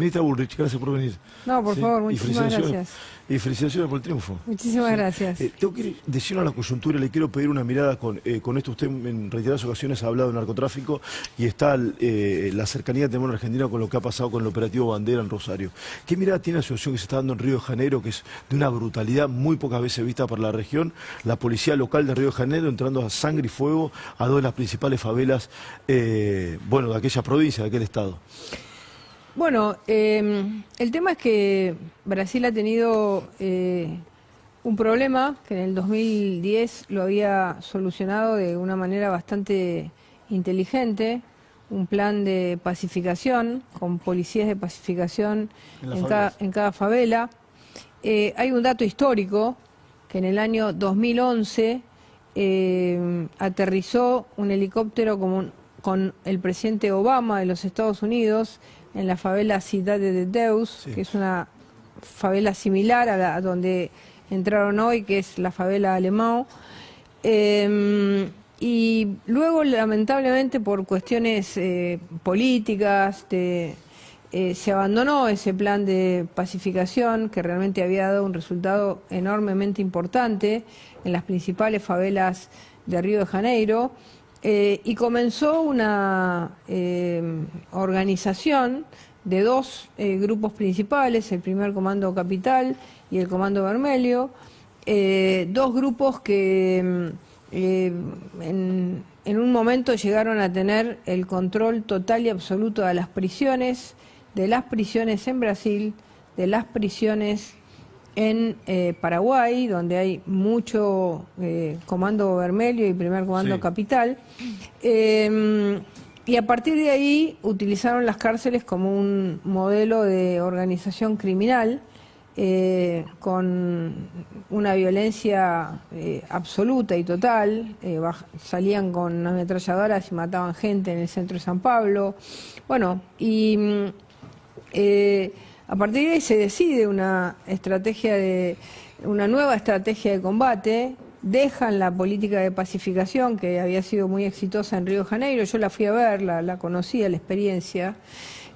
Ministra Bullrich, gracias por venir. No, por favor, muchísimas gracias. Y felicitaciones por el triunfo. Muchísimas gracias. Tengo que ir de lleno a la coyuntura, le quiero pedir una mirada con esto. Usted en reiteradas ocasiones ha hablado de narcotráfico y está la cercanía que tenemos en Argentina con lo que ha pasado con el operativo Bandera en Rosario. ¿Qué mirada tiene la situación que se está dando en Río de Janeiro, que es de una brutalidad muy pocas veces vista para la región? La policía local de Río de Janeiro entrando a sangre y fuego a dos de las principales favelas, de aquella provincia, de aquel estado. Bueno, el tema es que Brasil ha tenido un problema que en el 2010 lo había solucionado de una manera bastante inteligente, un plan de pacificación, con policías de pacificación en cada favela. Hay un dato histórico, que en el año 2011 aterrizó un helicóptero con el presidente Obama de los Estados Unidos en la favela Cidade de Deus, sí, que es una favela similar a donde entraron hoy, que es la favela Alemão. Y luego, lamentablemente, por cuestiones políticas, se abandonó ese plan de pacificación que realmente había dado un resultado enormemente importante en las principales favelas de Río de Janeiro. Y comenzó una organización de dos grupos principales, el primer Comando Capital y el Comando Vermelho, dos grupos que en un momento llegaron a tener el control total y absoluto de las prisiones en Brasil, de las prisiones en Paraguay, donde hay mucho Comando Vermelho y primer Comando Capital, y a partir de ahí utilizaron las cárceles como un modelo de organización criminal, con una violencia absoluta y total. Salían con ametralladoras y mataban gente en el centro de San Pablo. Bueno, y a partir de ahí se decide una nueva estrategia de combate. Dejan la política de pacificación, que había sido muy exitosa en Río de Janeiro. Yo la fui a ver, la conocía, la experiencia.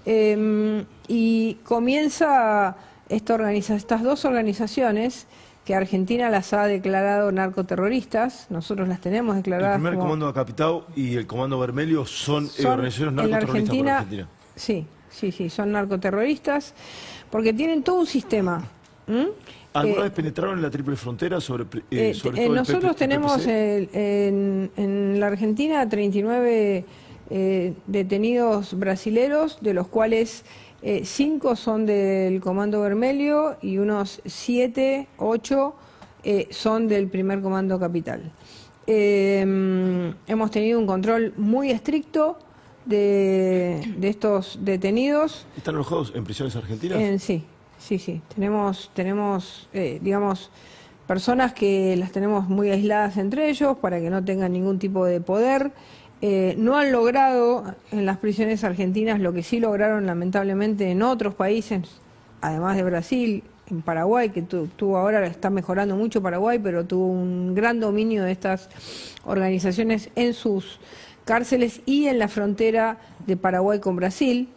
Y comienza estas dos organizaciones, que Argentina las ha declarado narcoterroristas. Nosotros las tenemos declaradas. El primer Comando Capital y el Comando Vermelho son organizaciones narcoterroristas para Argentina. Sí, son narcoterroristas, porque tienen todo un sistema. ¿Alguna vez penetraron en la Triple Frontera sobre todo nosotros tenemos en la Argentina 39 detenidos brasileros, de los cuales 5 son del Comando Vermelho y unos 7, 8 son del primer Comando Capital. Hemos tenido un control muy estricto de estos detenidos. ¿Están alojados en prisiones argentinas? Sí. Tenemos digamos, personas que las tenemos muy aisladas entre ellos para que no tengan ningún tipo de poder. No han logrado en las prisiones argentinas lo que sí lograron lamentablemente en otros países, además de Brasil, en Paraguay, que tuvo ahora, está mejorando mucho Paraguay, pero tuvo un gran dominio de estas organizaciones en sus cárceles y en la frontera de Paraguay con Brasil.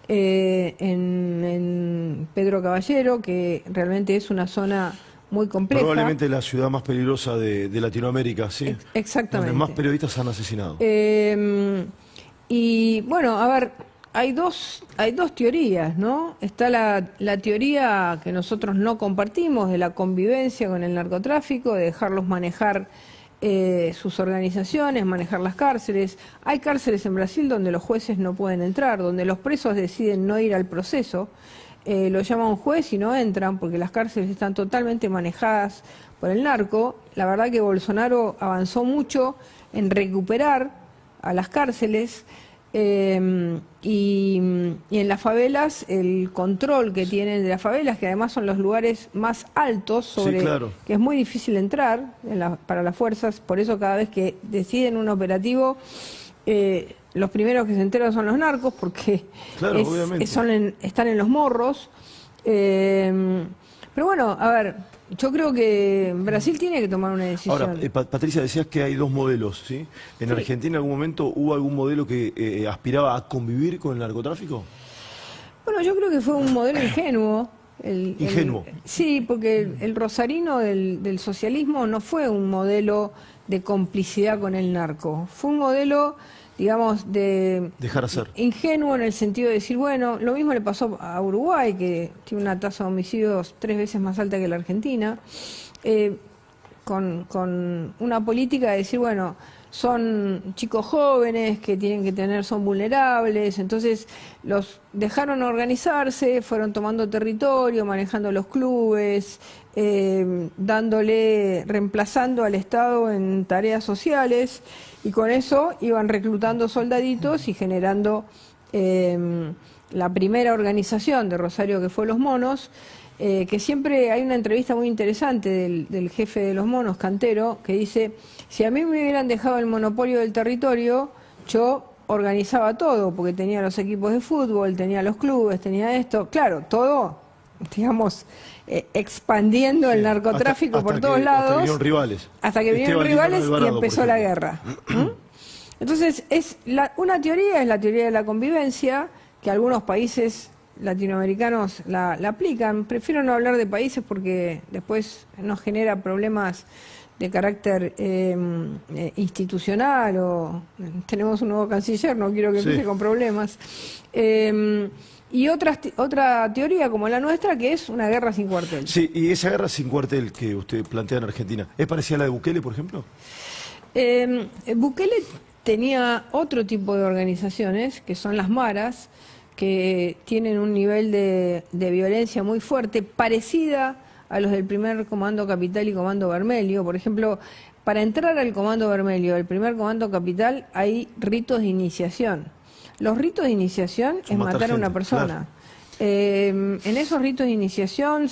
En Pedro Caballero, que realmente es una zona muy compleja. Probablemente la ciudad más peligrosa de Latinoamérica, ¿sí? Exactamente. Donde más periodistas han asesinado. Y bueno, a ver, hay dos teorías, ¿no? Está la teoría que nosotros no compartimos de la convivencia con el narcotráfico, de dejarlos manejar sus organizaciones, manejar las cárceles. Hay cárceles en Brasil donde los jueces no pueden entrar, donde los presos deciden no ir al proceso, lo llama un juez y no entran porque las cárceles están totalmente manejadas por el narco. La verdad que Bolsonaro avanzó mucho en recuperar a las cárceles, y en las favelas, el control que tienen de las favelas, que además son los lugares más altos, que es muy difícil entrar para las fuerzas. Por eso cada vez que deciden un operativo, los primeros que se enteran son los narcos, porque están en los morros. Pero bueno, a ver, yo creo que Brasil tiene que tomar una decisión. Ahora, Patricia, decías que hay dos modelos, ¿sí? ¿En Argentina en algún momento hubo algún modelo que aspiraba a convivir con el narcotráfico? Bueno, yo creo que fue un modelo ingenuo. Ingenuo. Sí, porque el rosarino del socialismo no fue un modelo de complicidad con el narco, fue un modelo, digamos, de Dejar hacer. ingenuo en el sentido de decir, bueno, lo mismo le pasó a Uruguay, que tiene una tasa de homicidios 3 veces más alta que la Argentina, con una política de decir, bueno, son chicos jóvenes que tienen que tener, son vulnerables, entonces los dejaron organizarse, fueron tomando territorio, manejando los clubes, reemplazando al Estado en tareas sociales, y con eso iban reclutando soldaditos y generando la primera organización de Rosario, que fue Los Monos, que siempre hay una entrevista muy interesante del jefe de Los Monos, Cantero, que dice: si a mí me hubieran dejado el monopolio del territorio, yo organizaba todo, porque tenía los equipos de fútbol, tenía los clubes, tenía esto, claro, todo, digamos, expandiendo el narcotráfico por todos lados. Hasta que vinieron rivales. Hasta que vinieron rivales y empezó la guerra. Entonces, una teoría es la teoría de la convivencia, que algunos países latinoamericanos la aplican. Prefiero no hablar de países porque después nos genera problemas de carácter institucional, o tenemos un nuevo canciller, no quiero que empiece con problemas. Y otra teoría como la nuestra, que es una guerra sin cuartel. Sí, y esa guerra sin cuartel que usted plantea en Argentina, ¿es parecida a la de Bukele, por ejemplo? Bukele tenía otro tipo de organizaciones, que son las maras, que tienen un nivel de violencia muy fuerte, parecida a los del primer Comando Capital y Comando Vermelho. Por ejemplo, para entrar al Comando Vermelho, el primer Comando Capital, hay ritos de iniciación. Los ritos de iniciación es matar a una persona. Claro. En esos ritos de iniciación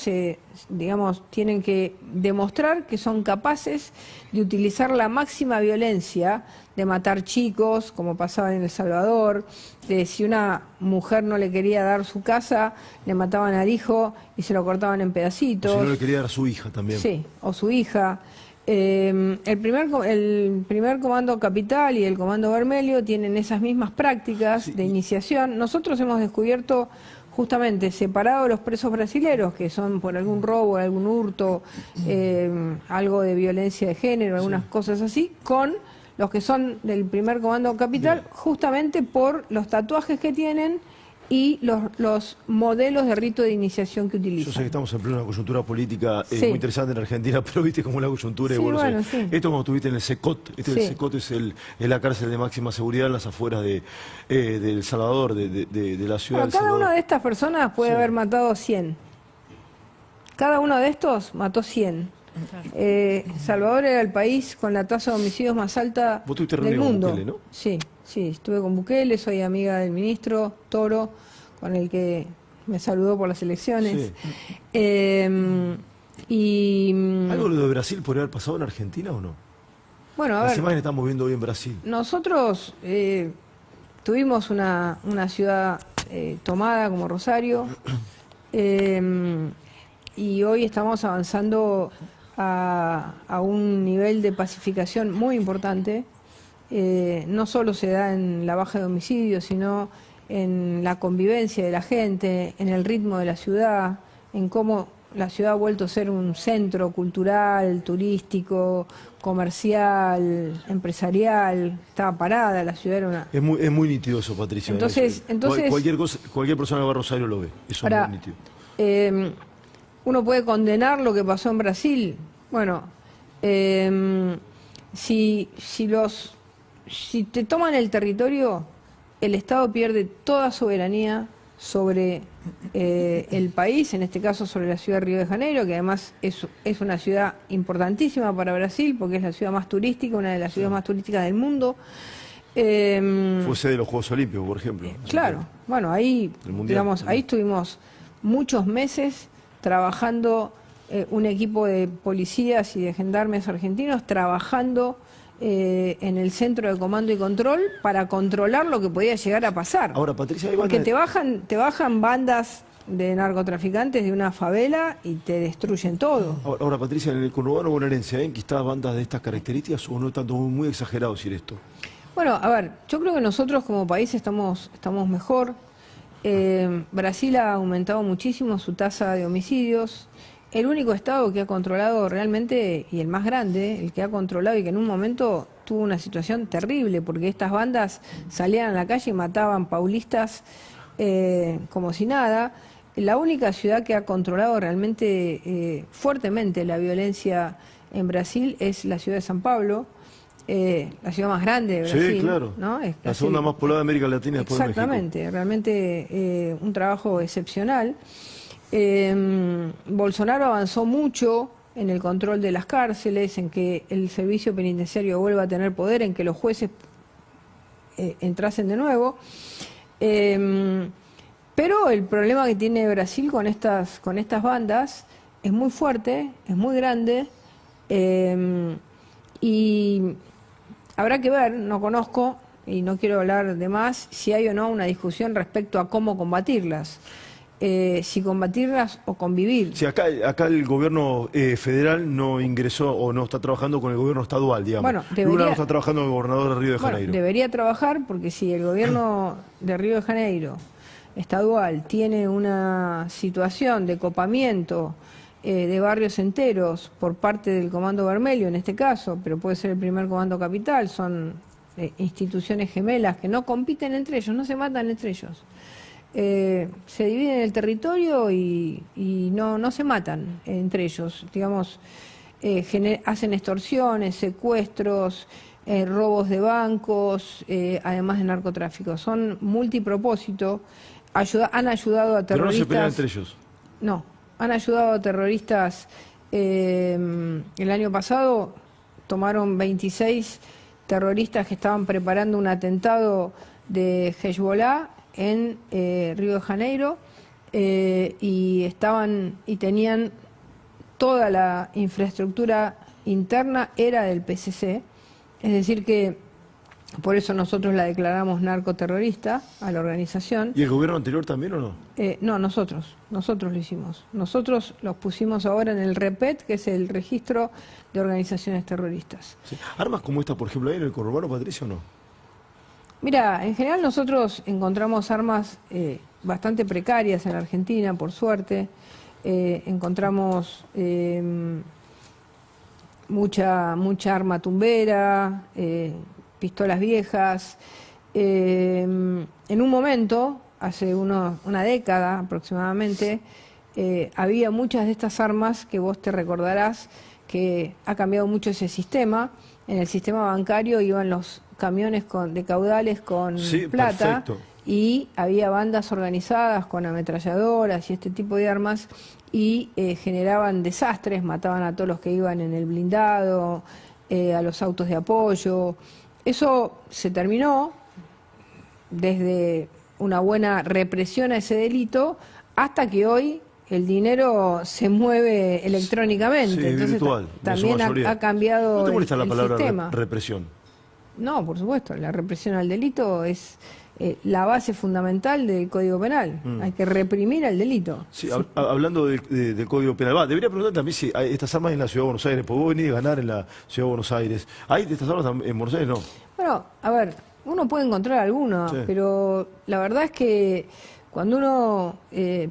digamos, tienen que demostrar que son capaces de utilizar la máxima violencia, de matar chicos, como pasaba en El Salvador, de si una mujer no le quería dar su casa, le mataban al hijo y se lo cortaban en pedacitos. O si no le quería dar a su hija también. Sí, o su hija. El primer Comando Capital y el Comando Vermelho tienen esas mismas prácticas de iniciación. Nosotros hemos descubierto, justamente, separado los presos brasileros, que son por algún robo, algún hurto, algo de violencia de género, algunas cosas así, con los que son del primer Comando Capital, justamente por los tatuajes que tienen y los modelos de rito de iniciación que utilizan. Yo sé que estamos en plena coyuntura política muy interesante en Argentina, pero viste cómo la coyuntura de Buenos Aires. Esto como tuviste en el SECOT, el SECOT es la cárcel de máxima seguridad en las afueras de El Salvador, de la ciudad de El Salvador. Cada una de estas personas puede haber matado 100. Cada uno de estos mató 100. Salvador era el país con la tasa de homicidios más alta del mundo. Con Bukele, ¿no? Sí, estuve con Bukele, soy amiga del ministro Toro, con el que me saludó por las elecciones. ¿Algo de Brasil podría haber pasado en Argentina o no? Bueno, las imágenes estamos viendo hoy en Brasil. Nosotros tuvimos una ciudad tomada como Rosario, y hoy estamos avanzando a un nivel de pacificación muy importante. No solo se da en la baja de homicidios, sino en la convivencia de la gente, en el ritmo de la ciudad, en cómo la ciudad ha vuelto a ser un centro cultural, turístico, comercial, empresarial. Estaba parada, la ciudad era una... Es muy nítido eso, Patricia. Entonces cualquier persona que va a Rosario lo ve. Eso es muy nítido. Uno puede condenar lo que pasó en Brasil. Bueno, si te toman el territorio, el Estado pierde toda soberanía sobre el país, en este caso sobre la ciudad de Río de Janeiro, que además es una ciudad importantísima para Brasil, porque es la ciudad más turística, una de las ciudades más turísticas del mundo. Fue sede de los Juegos Olímpicos, por ejemplo. Claro, bueno, ahí estuvimos muchos meses trabajando, un equipo de policías y de gendarmes argentinos trabajando en el centro de comando y control para controlar lo que podía llegar a pasar. Ahora, Patricia, porque te bajan bandas de narcotraficantes de una favela y te destruyen todo. Ahora, Patricia, en el conurbano bonaerense, ¿hay enquistadas bandas de estas características o no tanto muy exagerado decir esto? Bueno, a ver, yo creo que nosotros como país estamos mejor. Brasil ha aumentado muchísimo su tasa de homicidios. El único estado que ha controlado realmente, y el más grande, el que ha controlado y que en un momento tuvo una situación terrible, porque estas bandas salían a la calle y mataban paulistas como si nada. La única ciudad que ha controlado realmente fuertemente la violencia en Brasil es la ciudad de San Pablo, la ciudad más grande de Brasil. Sí, claro. ¿no? Es la segunda más poblada de América Latina después de México. Exactamente, realmente un trabajo excepcional. Bolsonaro avanzó mucho en el control de las cárceles, en que el servicio penitenciario vuelva a tener poder, en que los jueces entrasen de nuevo. Pero el problema que tiene Brasil con estas bandas es muy fuerte, es muy grande, y habrá que ver, no conozco y no quiero hablar de más, si hay o no una discusión respecto a cómo combatirlas. Si combatirlas o convivir. Sí, acá el gobierno federal no ingresó o no está trabajando con el gobierno estadual, digamos. Bueno, Lula no está trabajando con el gobernador de Río de Janeiro. Debería trabajar, porque si el gobierno de Río de Janeiro estadual tiene una situación de copamiento de barrios enteros por parte del Comando Vermelho en este caso, pero puede ser el primer Comando Capital, son instituciones gemelas que no compiten entre ellos, no se matan entre ellos. Se dividen el territorio y no se matan entre ellos, digamos, hacen extorsiones, secuestros, robos de bancos, además de narcotráfico. Son multipropósito, han ayudado a terroristas. Pero no se pelean entre ellos. No, han ayudado a terroristas. El año pasado tomaron 26 terroristas que estaban preparando un atentado de Hezbollah en Río de Janeiro, y tenían toda la infraestructura interna era del PCC, es decir que por eso nosotros la declaramos narcoterrorista a la organización. ¿Y el gobierno anterior también o no? No, nosotros lo hicimos. Nosotros los pusimos ahora en el REPET, que es el registro de organizaciones terroristas. Sí. ¿Armas como esta, por ejemplo, hay en el conurbano, Patricia, o no? Mira, en general nosotros encontramos armas bastante precarias en Argentina, por suerte. Encontramos mucha arma tumbera, pistolas viejas. En un momento, hace una década aproximadamente, había muchas de estas armas que vos te recordarás que ha cambiado mucho ese sistema. En el sistema bancario iban los camiones de caudales con plata, perfecto. Y había bandas organizadas con ametralladoras y este tipo de armas, y generaban desastres, mataban a todos los que iban en el blindado, a los autos de apoyo. Eso se terminó desde una buena represión a ese delito hasta que hoy el dinero se mueve electrónicamente. Sí, entonces virtual, también ha cambiado ¿No te molesta la palabra sistema. represión? No, por supuesto, la represión al delito es la base fundamental del Código Penal. Hay que reprimir al delito. Sí, hablando del Código Penal, debería preguntar también si hay estas armas en la Ciudad de Buenos Aires, porque vos venís a ganar en la Ciudad de Buenos Aires. ¿Hay de estas armas en Buenos Aires? No. Bueno, a ver, uno puede encontrar alguna, sí, pero la verdad es que cuando uno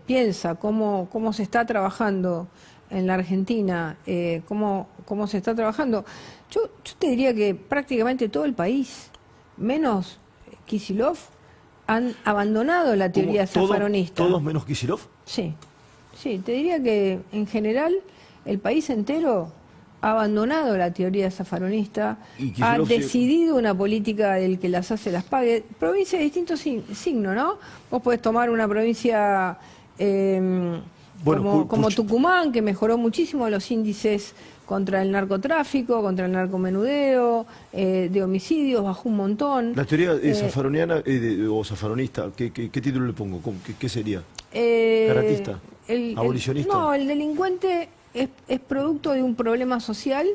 piensa cómo se está trabajando en la Argentina, cómo se está trabajando, yo te diría que prácticamente todo el país, menos Kicillof, han abandonado la teoría zafaronista. ¿Todos menos Kicillof? Sí, te diría que en general el país entero ha abandonado la teoría zafaronista, ha decidido una política del que las hace las pague. Provincias de distinto signo, ¿no? Vos podés tomar una provincia como Tucumán, que mejoró muchísimo los índices contra el narcotráfico, contra el narcomenudeo, de homicidios, bajó un montón. La teoría zafaroniana o zafaronista, ¿qué título le pongo? ¿Qué sería? ¿Garantista? ¿Abolicionista? No, el delincuente es producto de un problema social,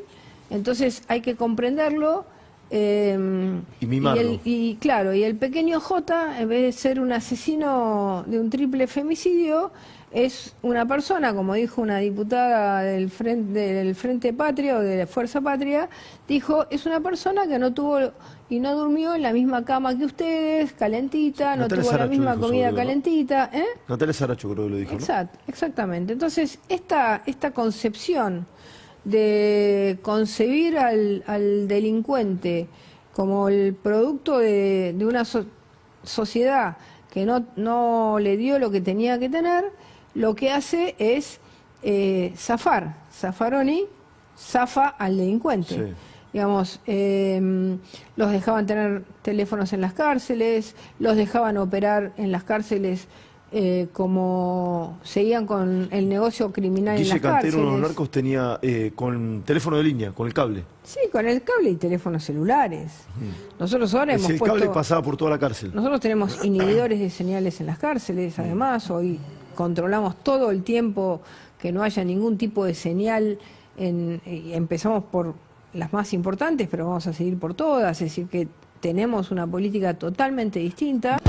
entonces hay que comprenderlo Y mimarlo. Claro, y el pequeño J, en vez de ser un asesino de un triple femicidio, es una persona, como dijo una diputada del Frente Patria o de la Fuerza Patria, dijo, es una persona que no tuvo y no durmió en la misma cama que ustedes, calentita, no Natalia tuvo la Saracho misma dijo comida sobre, ¿no? calentita. Natalia Saracho creo que lo dijo, ¿no? Exactamente. Entonces, esta concepción de concebir al delincuente como el producto de una sociedad que no le dio lo que tenía que tener, lo que hace es zafar. Zaffaroni zafa al delincuente. Sí. Digamos, los dejaban tener teléfonos en las cárceles, los dejaban operar en las cárceles como seguían con el negocio criminal en las Guille cárceles. Cantero, los narcos tenía con teléfono de línea, con el cable. Sí, con el cable y teléfonos celulares. Nosotros ahora hemos El cable pasaba por toda la cárcel. Nosotros tenemos inhibidores de señales en las cárceles, además, hoy controlamos todo el tiempo que no haya ningún tipo de señal, y empezamos por las más importantes, pero vamos a seguir por todas, es decir, que tenemos una política totalmente distinta.